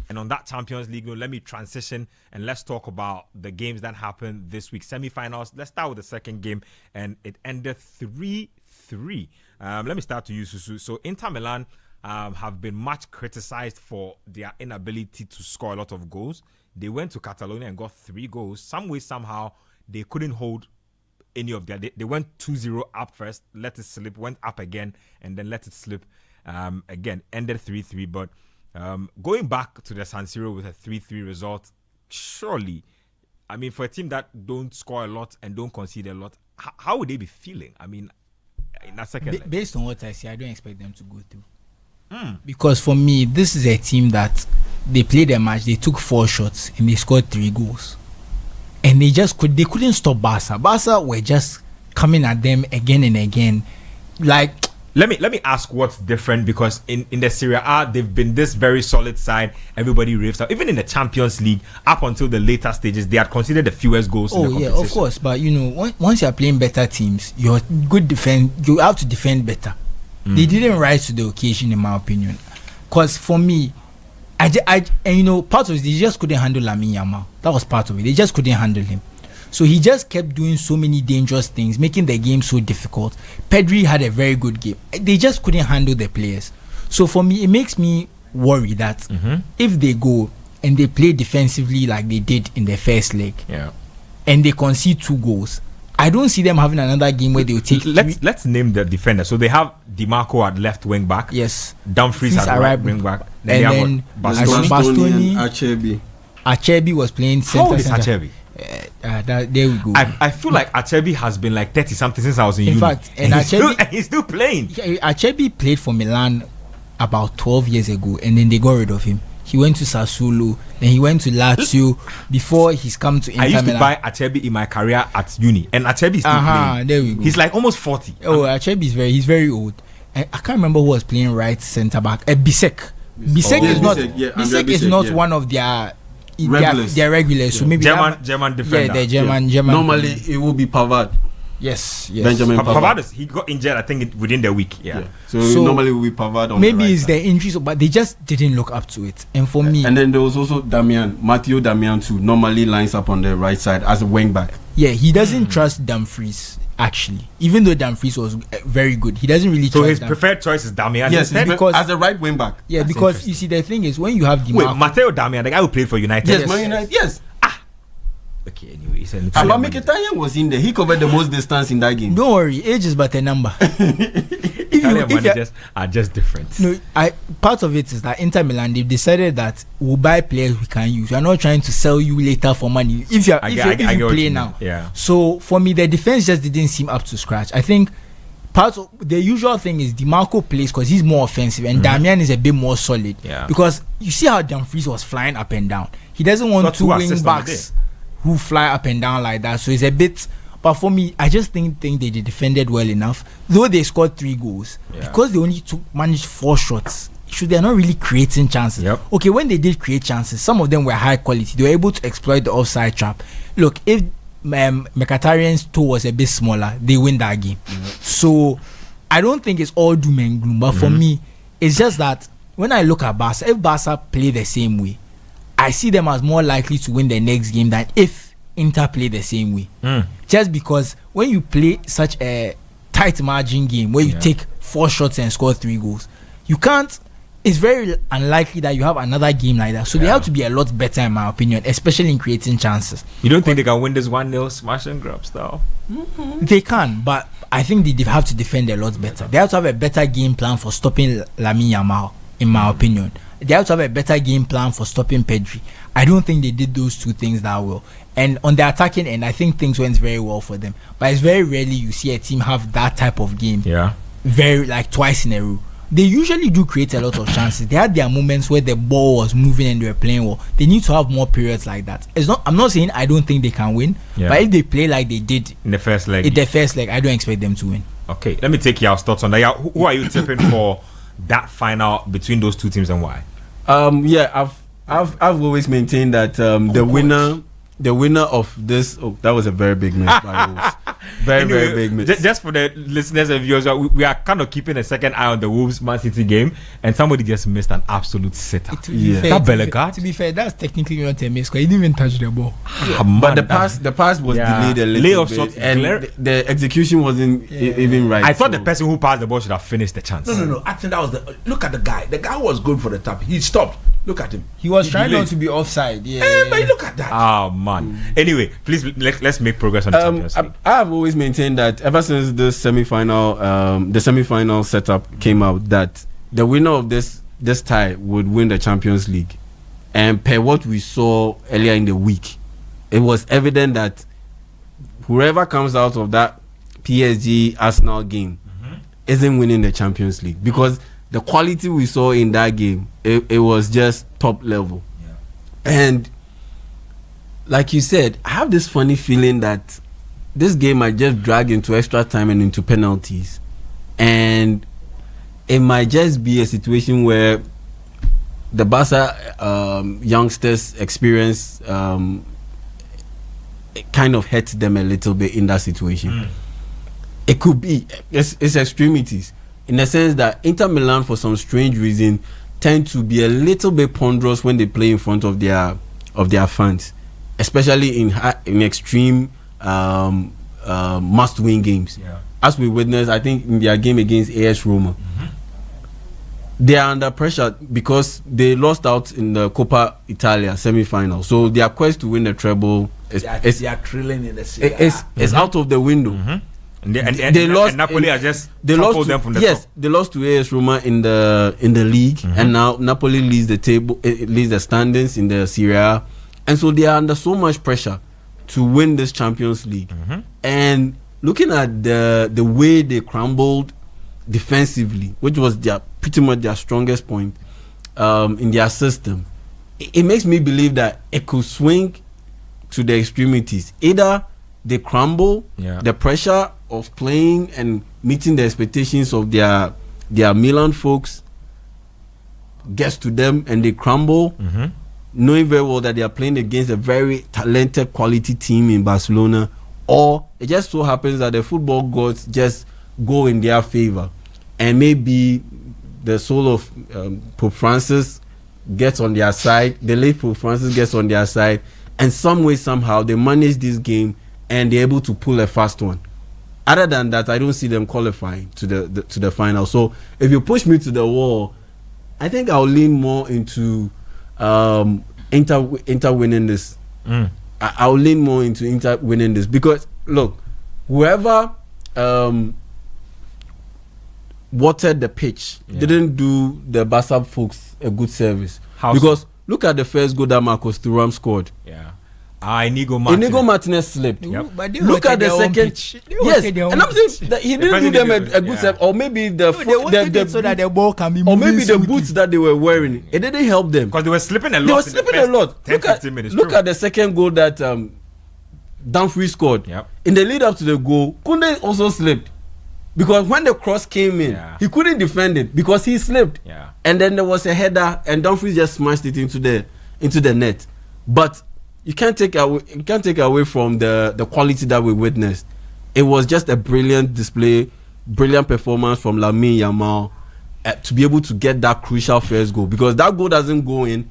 And on that Champions League, let me transition and let's talk about the games that happened this week. Semi-finals. Let's start with the second game, and it ended 3-3. Let me start to you, Susu. So Inter Milan have been much criticized for their inability to score a lot of goals. They went to Catalonia and got 3 goals. Some way, somehow, they couldn't hold any of their... They went 2-0 up first, let it slip, went up again, and then let it slip again. Ended 3-3, but... going back to the San Siro with a 3-3 result, surely, I mean, for a team that don't score a lot and don't concede a lot, how would they be feeling? I mean, in that second leg. Based on what I see, I don't expect them to go through. Because for me, this is a team that they played a match, they took 4 shots and they scored 3 goals. And they couldn't stop Barca. Barca were just coming at them again and again. Like... Let me ask what's different, because in the Serie A they've been this very solid side. Everybody raves out. Even in the Champions League, up until the later stages, they had considered the fewest goals in the competition. Oh yeah, of course. But once you are playing better teams, you have to defend better. They didn't rise to the occasion, in my opinion. Because for me, part of it, they just couldn't handle Lamine Yamal. That was part of it. They just couldn't handle him. So he just kept doing so many dangerous things, making the game so difficult. Pedri had a very good game. They just couldn't handle the players. So for me, it makes me worry that if they go and they play defensively like they did in the first leg, and they concede 2 goals, I don't see them having another game where they will take... Let's name the defender. So they have Dimarco at left wing back. Yes. Dumfries at right wing back. And then Bastoni and Acerbi was playing center. How old is Acerbi? There we go. I feel like Acerbi has been like 30 something since I was in uni. In fact, and he's still playing. Acerbi played for Milan about 12 years ago, and then they got rid of him. He went to Sassuolo, then he went to Lazio before he's come to Inter Milan. I used to buy Acerbi in my career at uni, and Acerbi is still playing. There we go. He's like almost 40. Oh, Acerbi is he's very old. And I can't remember who was playing right centre back. Bisek. Bisek is not one of their regulars. They're regulars. So maybe German defender. Yeah, the German. Normally it will be Pavard. Yes. Benjamin Pavard. He got injured, I think, within the week. Yeah. So normally it will be Pavard on maybe the right it's the injuries, but they just didn't look up to it. And for me, and then there was also Matteo Damian too. Normally lines up on the right side as a wing back. Yeah, he doesn't trust Dumfries. Actually, even though Dumfries was very good, he doesn't really. So his preferred choice is Damian. Yes, because as a right wing back. Yeah, that's because you see, the thing is, when you have Wait, Matteo Damian, the guy who played for United. Yes, Man United. Yes. Okay, anyway, but Mkhitaryan was in there. He covered the most distance in that game. Don't worry, age is but a number. Italian managers are just different. No, part of it is that Inter Milan, they've decided that we'll buy players we can use. We're not trying to sell you later for money. If you play now. Yeah. So for me, the defense just didn't seem up to scratch. I think part of the usual thing is DiMarco plays because he's more offensive and Damian is a bit more solid. Yeah. Because you see how Dumfries was flying up and down. He doesn't want 2 wing backs who fly up and down like that. So it's a bit... But for me, I just think they defended well enough. Though they scored 3 goals, because they only managed 4 shots, they're not really creating chances. Yep. Okay, when they did create chances, some of them were high quality. They were able to exploit the offside trap. Look, if Mkhitaryan's toe was a bit smaller, they win that game. So I don't think it's all doom and gloom. But for me, it's just that when I look at Barca, if Barca play the same way, I see them as more likely to win the next game than if Inter play the same way. Just because when you play such a tight margin game where you take 4 shots and score 3 goals, you can't. It's very unlikely that you have another game like that. So they have to be a lot better, in my opinion, especially in creating chances. You don't think they can win this 1-0 smash and grab style? They can, but I think they have to defend a lot better. They have to have a better game plan for stopping Lamine Yamal, in my opinion. They have to have a better game plan for stopping Pedri. I don't think they did those 2 things that well. And on the attacking end, I think things went very well for them. But it's very rarely you see a team have that type of game. Yeah. Very, like, twice in a row. They usually do create a lot of chances. They had their moments where the ball was moving and they were playing well. They need to have more periods like that. I'm not saying I don't think they can win. But if they play like they did in the first leg, I don't expect them to win. Okay, let me take your thoughts on that. Yeah, who are you tipping for that final between those 2 teams and why? I've always maintained that the winner of this. Oh, that was a very big miss by Wolves. Very big miss. Just for the listeners and viewers, we are kind of keeping a second eye on the Wolves Man City game, and somebody just missed an absolute sitter. To be fair, that's technically not a miss because he didn't even touch the ball. But the pass was delayed a little bit, and the execution wasn't even right. I thought the person who passed the ball should have finished the chance. No. I think that was look at the guy. The guy was going for the tap. He stopped. Look at him. He was trying not to be offside. But look at that. Oh man. Anyway, please let's make progress on the Champions League. I have always maintained that ever since the semi-final setup came out, that the winner of this tie would win the Champions League. And per what we saw earlier in the week, it was evident that whoever comes out of that PSG Arsenal game isn't winning the Champions League, because the quality we saw in that game, it was just top level. And like you said, I have this funny feeling that this game might just drag into extra time and into penalties, and it might just be a situation where the Barca youngsters' experience it kind of hurts them a little bit in that situation. It could be it's extremities, in the sense that Inter Milan, for some strange reason, tend to be a little bit ponderous when they play in front of their fans, especially in extreme must-win games. As we witnessed, I think, in their game against AS Roma. They are under pressure because they lost out in the Coppa Italia semi-final. So their quest to win the treble is drilling in the Serie is out of the window. And they lost. And Napoli are just toppled them from the top. They lost to AS Roma in the league, and now Napoli leads the table, leads the standings in the Serie A, and so they are under so much pressure to win this Champions League. And looking at the way they crumbled defensively, which was pretty much their strongest point in their system, it makes me believe that it could swing to the extremities. Either they crumble, the pressure of playing and meeting the expectations of their Milan folks gets to them and they crumble, knowing very well that they are playing against a very talented quality team in Barcelona, or it just so happens that the football gods just go in their favor, and maybe the soul of Pope Francis gets on their side, the late Pope Francis gets on their side, and some way, somehow, they manage this game and they're able to pull a fast one. Other than that, I don't see them qualifying to the final. So if you push me to the wall, I think I'll lean more into Inter winning this. I'll lean more into Inter winning this, because look, whoever watered the pitch didn't do the Barca folks a good service. Because look at the first goal that Marcos Thuram scored. Inigo Martinez slipped. But look at the second. Yes, and I'm saying that he didn't do them a good service, or maybe the so that the ball can be or maybe the boots that they were wearing, it didn't help them because they were slipping a lot. Look at the second goal that Dumfries scored. In the lead up to the goal, Koundé also slipped, because when the cross came in, he couldn't defend it because he slipped. And then there was a header, and Dumfries just smashed it into the net. But you can't take away from the quality that we witnessed. It was just a brilliant display, brilliant performance from Lamine Yamal to be able to get that crucial first goal, because that goal doesn't go in.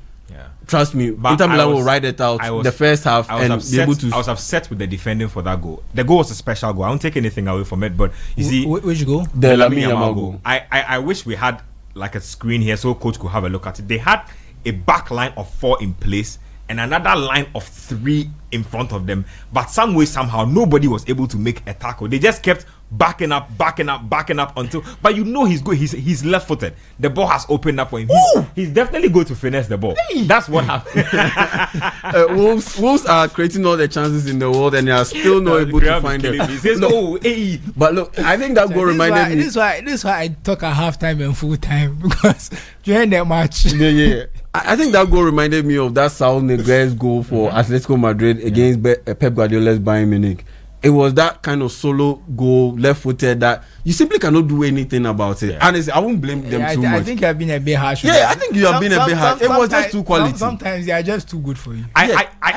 Trust me, Inter Milan will ride it out the first half and be able to. I was upset with the defending for that goal. The goal was a special goal. I won't take anything away from it, but you see, which goal? The Lamine Yamal goal. I wish we had like a screen here so coach could have a look at it. They had a back line of 4 in place and another line of 3 in front of them, but some way, somehow, nobody was able to make a tackle. They just kept backing up until, but you know he's good. He's left-footed. The ball has opened up for him. He's definitely going to finesse the ball. That's what happened. Wolves are creating all the chances in the world, and they are still not able to find them. He says, But look, I think that goal reminded me. This is why I talk at halftime and full time, because during that match. I think that goal reminded me of that Saul Niguez goal for Atletico Madrid against Pep Guardiola's Bayern Munich. It was that kind of solo goal, left-footed, that you simply cannot do anything about it. Honestly, I won't blame them too much. I think you have been a bit harsh. I think you have been a bit harsh. It was just too quality. Sometimes they are just too good for you. I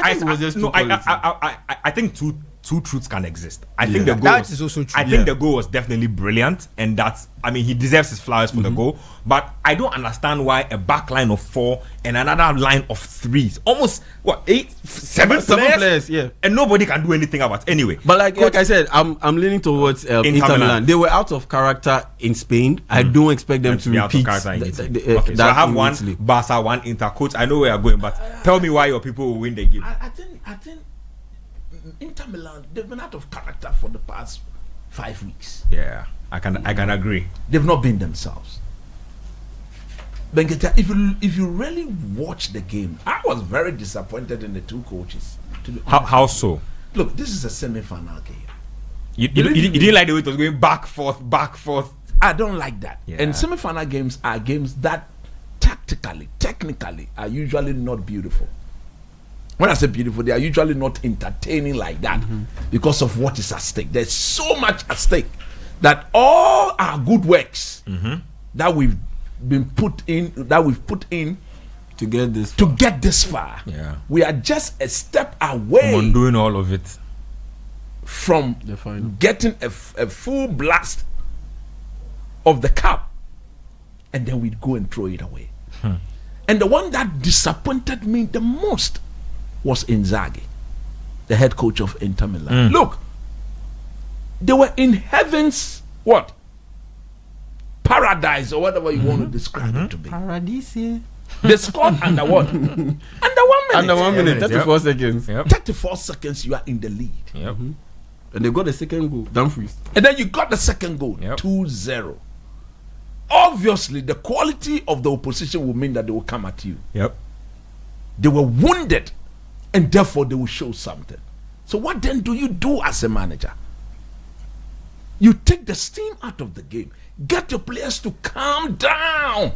think it was just too quality. I think two truths can exist. I think Yeah. the goal That was, is also true. I think the goal was definitely brilliant, and that's, I mean, he deserves his flowers for the goal. But I don't understand why a back line of 4 and another line of 3, almost what 7 players, yeah. and nobody can do anything about it. Anyway. But like I said, I'm leaning towards Inter Milan. They were out of character in Spain. I don't expect them to be out of repeat character in Italy. that. Okay, so I have in one Italy. Barca, one Inter. Coach, I know where you're going, but tell me why your people will win the game. I think Inter Milan, they've been out of character for the past 5 weeks. Yeah, I can agree. They've not been themselves. Benketa, if you really watch the game, I was very disappointed in the two coaches. To be honest. How so? Look, this is a semi-final game. You didn't like the way it was going back, forth. I don't like that. Yeah. And semi-final games are games that tactically, technically, are usually not beautiful. When I say beautiful, they are usually not entertaining like that because of what is at stake. There's so much at stake that all our good works that we've put in To get this. to get this far, Yeah. we are just a step away On doing all of it. from The final. getting a full blast of the cup, and then we'd go and throw it away. And the one that disappointed me the most was Inzaghi, the head coach of Inter Milan. Look, they were in heaven's what? Paradise, or whatever you want to describe it to be. Paradise. They scored under what? Under 1 minute. Under 1 minute, Yep. 34 seconds. Yep. 34 seconds, you are in the lead. Yep. And they got the second goal. Dumfries. And then you got the second goal, Yep. 2-0. Obviously, the quality of the opposition will mean that they will come at you. Yep. They were wounded, and therefore they will show something. So what then do you do as a manager? You take the steam out of the game. Get your players to calm down.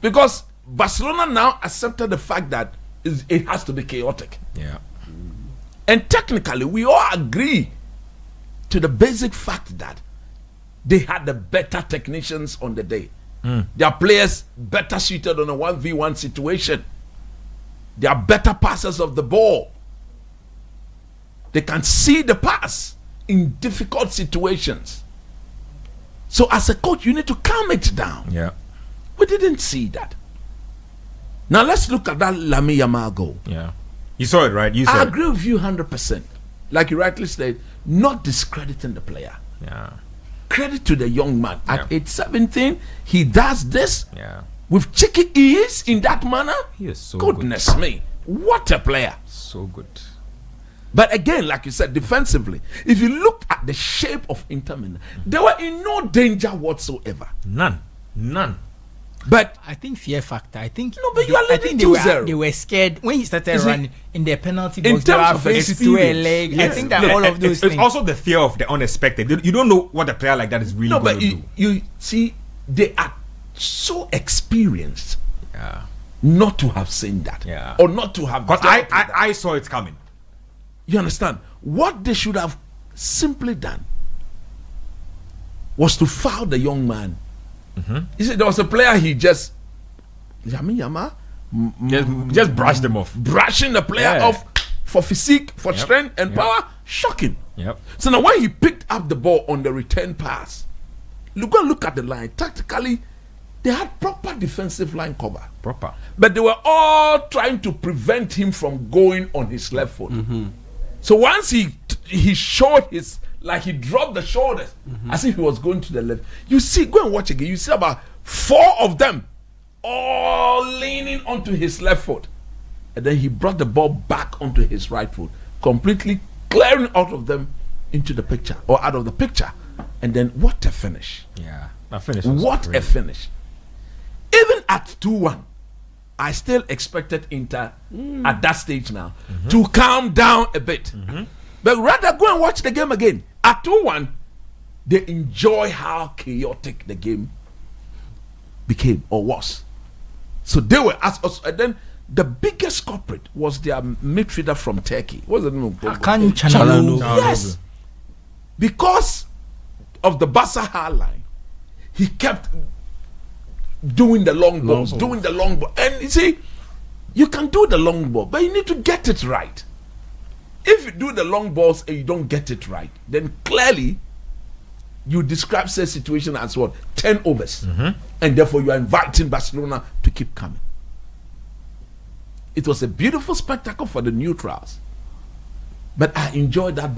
Because Barcelona now accepted the fact that it has to be chaotic. Yeah. And technically, we all agree to the basic fact that they had the better technicians on the day. Their players better suited on a 1v1 situation. They are better passers of the ball. They can see the pass in difficult situations. So as a coach, you need to calm it down. Yeah. We didn't see that. Now let's look at that Lamine Yamal goal. Yeah. You saw it, right? You saw I it. agree with you 100%. Like you rightly said, not discrediting the player. Yeah. Credit to the young man. At Yeah. age 17, he does this Yeah. with cheeky ease in that manner. He is so Goodness me. What a player. good. So good. But again, like you said, defensively, if you look at the shape of Inter Milan, they were in no danger whatsoever. None. But I think fear factor. I think No, but you are I leading think they 2-0. were scared when he started Is it- running in their penalty In box. They were terms of afraid to throw a experience, leg. I yes. think that Look, all of those it's things. also the fear of the unexpected. You don't know what a player like that is really no, going but to do. you see, they are so experienced Yeah. not to have seen that. Yeah. Or not to have Because dealt with that. I saw it coming. You understand? What they should have simply done was to foul the young man. You see, there was a player he just Yama Just brush them off. brushing the player Yeah. off for physique, for Yep. strength and Yep. power. Shocking. Yep. So now when he picked up the ball on the return pass, look at the line. Tactically, they had proper defensive line cover. Proper. But they were all trying to prevent him from going on his left foot. So once he showed his, like he dropped the shoulders as if he was going to the left. You see, go and watch again. You see about 4 of them all leaning onto his left foot. And then he brought the ball back onto his right foot, completely clearing out of them into the picture or out of the picture. And then what a finish. Yeah. That finish was What a great. finish. Even at 2-1, I still expected Inter at that stage now to calm down a bit. But rather go and watch the game again. At 2-1, they enjoy how chaotic the game became or was. So they were as us. And then the biggest culprit was their midfielder from Turkey. What's the name of Hakan Çalhanoğlu. Çalhanoğlu. Yes. Because of the Barca high line, he kept doing the long balls, doing the long ball. And you see, you can do the long ball, but you need to get it right. if you do the long balls and you don't get it right, then clearly you describe such situation as what 10 overs, and therefore you are inviting Barcelona to keep coming. It was a beautiful spectacle for the neutrals. But I enjoyed that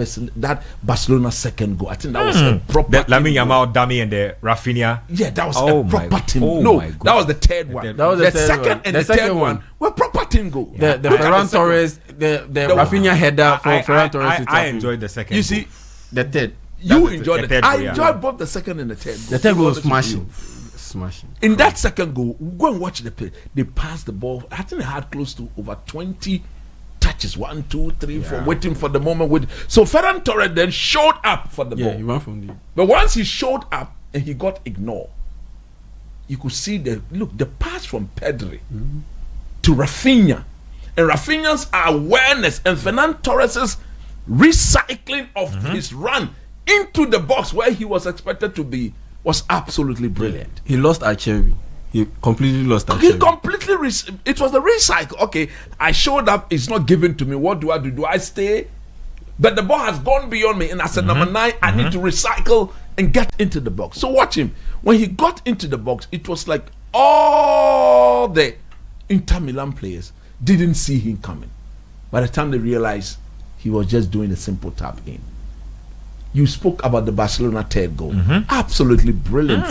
Barcelona second goal. I think that was a proper. The Lamine Yamal dummy and the Rafinha. Yeah, that was a proper team. My that was the third one. That was the third second one. and the third one were proper team goal. The Ferran Torres, the Rafinha header for Ferran Torres. I enjoyed the second. You see, goal. the third. You enjoyed it. third I goal, enjoyed both the second and the third. The third goal was smashing. Smashing. In that second goal, go and watch the play. They passed the ball. I think they had close to over 20 touches. 1, 2, 3, 4, waiting for the moment. So Ferran Torres then showed up for the ball. Yeah, he ran from the. But once he showed up and he got ignored, you could see the pass from Pedri to Rafinha, and Rafinha's awareness and Ferran Torres's recycling of his run into the box where he was expected to be was absolutely brilliant. He lost Achevi. He completely lost Achevi. He completely it was the recycle. Okay, I showed up, it's not given to me. What do I do? Do I stay? But the ball has gone beyond me, and as a number 9, I need to recycle and get into the box. So watch him. When he got into the box, it was like all the Inter Milan players didn't see him coming. By the time they realized he was just doing a simple tap in. You spoke about the Barcelona third goal. Absolutely brilliant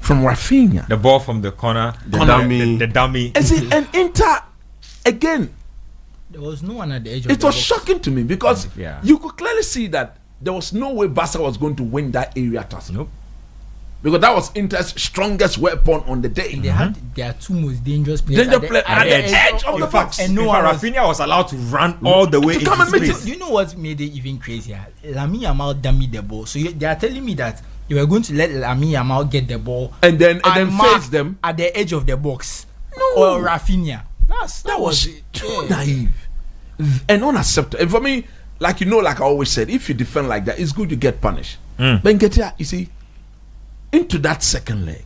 from Rafinha. The ball from the corner, the dummy. And Inter, again, There was no one at the edge of it the was box. shocking to me because Yeah. you could clearly see that there was no way Barca was going to win that area tussle. Nope. Because that was Inter's strongest weapon on the day. They had their two most dangerous players At the edge of the box. And no In one fact, was, Rafinha was allowed to run all the way To into come and meet space. him. you know what made it even crazier? Lamine Yamal dummied the ball. So they are telling me that they were going to let Lamine Yamal get the ball And then mark face them. at the edge of the box. No. Or Rafinha. That was too naive and unacceptable. And for me, like I always said, if you defend like that, it's good you get punished. But in Ketia, you see, into that second leg,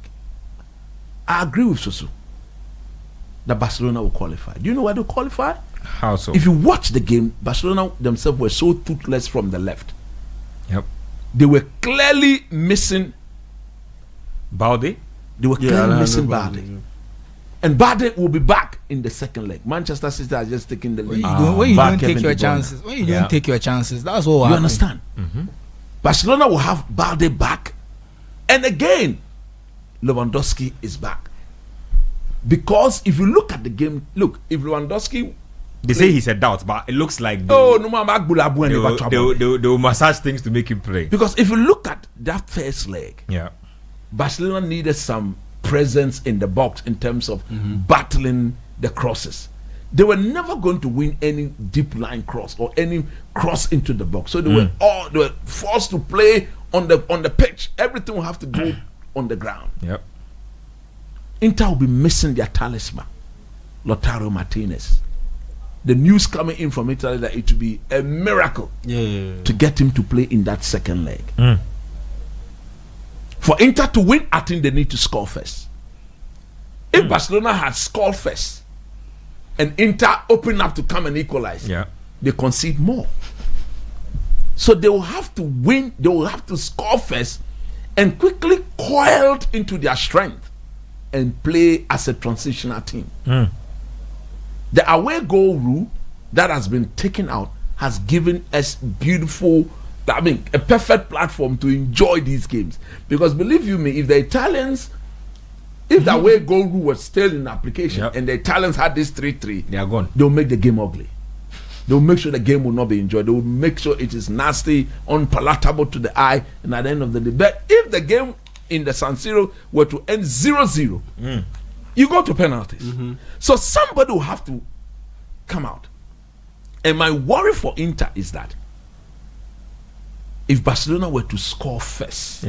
I agree with Susu that Barcelona will qualify. Do you know why they qualify? How so? If you watch the game, Barcelona themselves were so toothless from the left. Yep. They were clearly missing. Balde? They were clearly Alejandro missing Balde. Balde. And Balde will be back in the second leg. Manchester City are just taking the lead. When you Back don't take Kevin your De Bruyne. chances, when you Yeah. don't take your chances, that's what will You happen. understand? Barcelona will have Balde back. And again, Lewandowski is back. Because if you look at the game, if Lewandowski. They say he's a doubt, but it looks like No, Magbulabu they will massage things to make him play. Because if you look at that first leg, Yeah. Barcelona needed some presence in the box in terms of battling the crosses. They were never going to win any deep line cross or any cross into the box. So they were forced to play on the pitch. Everything will have to go on the ground. Yep. Inter will be missing their talisman, Lautaro Martinez. The news coming in from Italy that it will be a miracle to get him to play in that second leg. For Inter to win, I think they need to score first. If Barcelona had scored first and Inter open up to come and equalize, Yeah. they concede more. So they will have to win, they will have to score first and quickly coiled into their strength and play as a transitional team. The away goal rule that has been taken out has given us a perfect platform to enjoy these games. Because believe you me, if the Italians, if the away goal rule was still in application and the Italians had this 3-3, They are gone. they'll make the game ugly. They'll make sure the game will not be enjoyed. They will make sure it is nasty, unpalatable to the eye, and at the end of the day. But if the game in the San Siro were to end 0-0, you go to penalties. So somebody will have to come out. And my worry for Inter is that if Barcelona were to score first,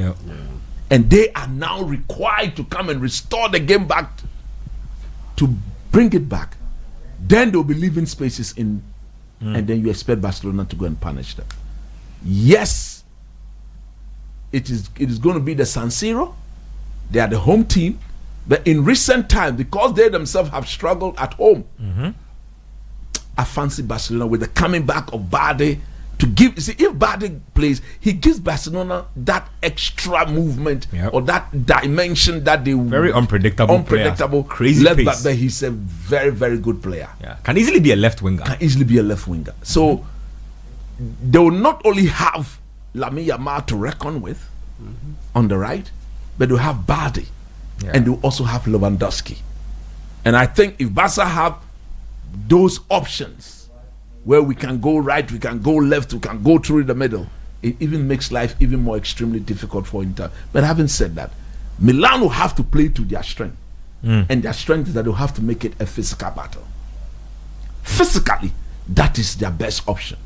and they are now required to come and restore the game back to bring it back, then they'll be leaving spaces in, and then you expect Barcelona to go and punish them. Yes, it is going to be the San Siro. They are the home team, but in recent times, because they themselves have struggled at home, I fancy Barcelona with the coming back of Bardi to give. You see, if Bardi plays, he gives Barcelona that extra movement or that dimension that they very unpredictable, crazy left back. But he's a very, very good player. Yeah, can easily be a left winger. So they will not only have Lamine Yamal to reckon with on the right, but they'll have Bardi, and they'll also have Lewandowski. And I think if Barca have those options where we can go right, we can go left, we can go through the middle, it even makes life even more extremely difficult for Inter. But having said that, Milan will have to play to their strength. And their strength is that they'll have to make it a physical battle. Physically, that is their best option.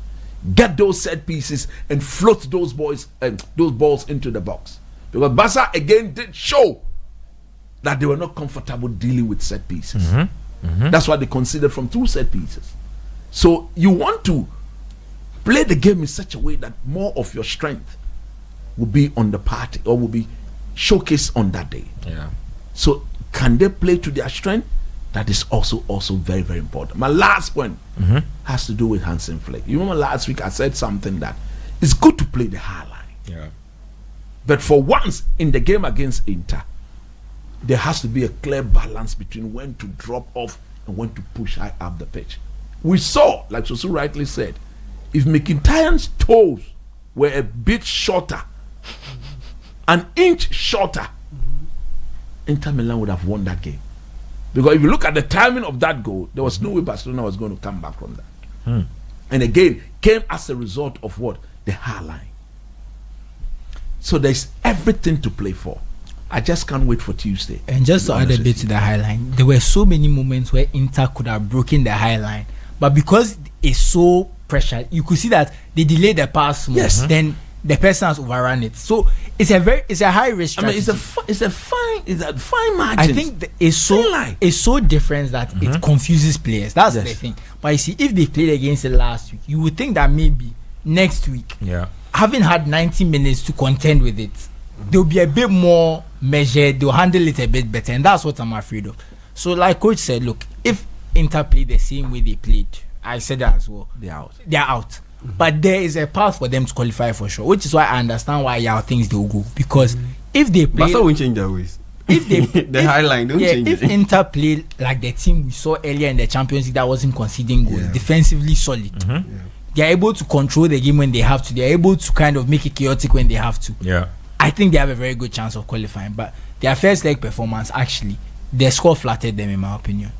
Get those set pieces and float those balls into the box. Because Barca again did show that they were not comfortable dealing with set pieces. That's why they conceded from 2 set pieces. So you want to play the game in such a way that more of your strength will be on the party or will be showcased on that day. So can they play to their strength? That is also very, very important. My last point has to do with Hansen Flick. You remember last week I said something that it's good to play the high line. But for once in the game against Inter, there has to be a clear balance between when to drop off and when to push high up the pitch. We saw, like Sosu rightly said, if McIntyre's toes were a bit shorter, an inch shorter, Inter Milan would have won that game. Because if you look at the timing of that goal, there was no way Barcelona was going to come back from that. And again, came as a result of what? The high line. So there's everything to play for. I just can't wait for Tuesday. And just to add a bit to the high line, there were so many moments where Inter could have broken the high line, but because it's so pressured, you could see that they delayed the pass more. Then the person has overrun it. So it's a high risk strategy. I mean, it's a fine margin. I think it's so different that it confuses players. That's the thing. But you see, if they played against it last week, you would think that maybe next week, having had 90 minutes to contend with it, they'll be a bit more measured, they'll handle it a bit better, and that's what I'm afraid of. So like coach said, look, if Inter play the same way they played, I said that as well, they're out. But there is a path for them to qualify for sure, which is why I understand why y'all thinks they'll go. Because if they play, Barca won't change their ways. If they the high line don't change if it. Inter play like the team we saw earlier in the Champions League that wasn't conceding goals, defensively solid, they're able to control the game when they have to, they're able to kind of make it chaotic when they have to. I think they have a very good chance of qualifying. But their first leg performance, actually, their score flattered them, in my opinion.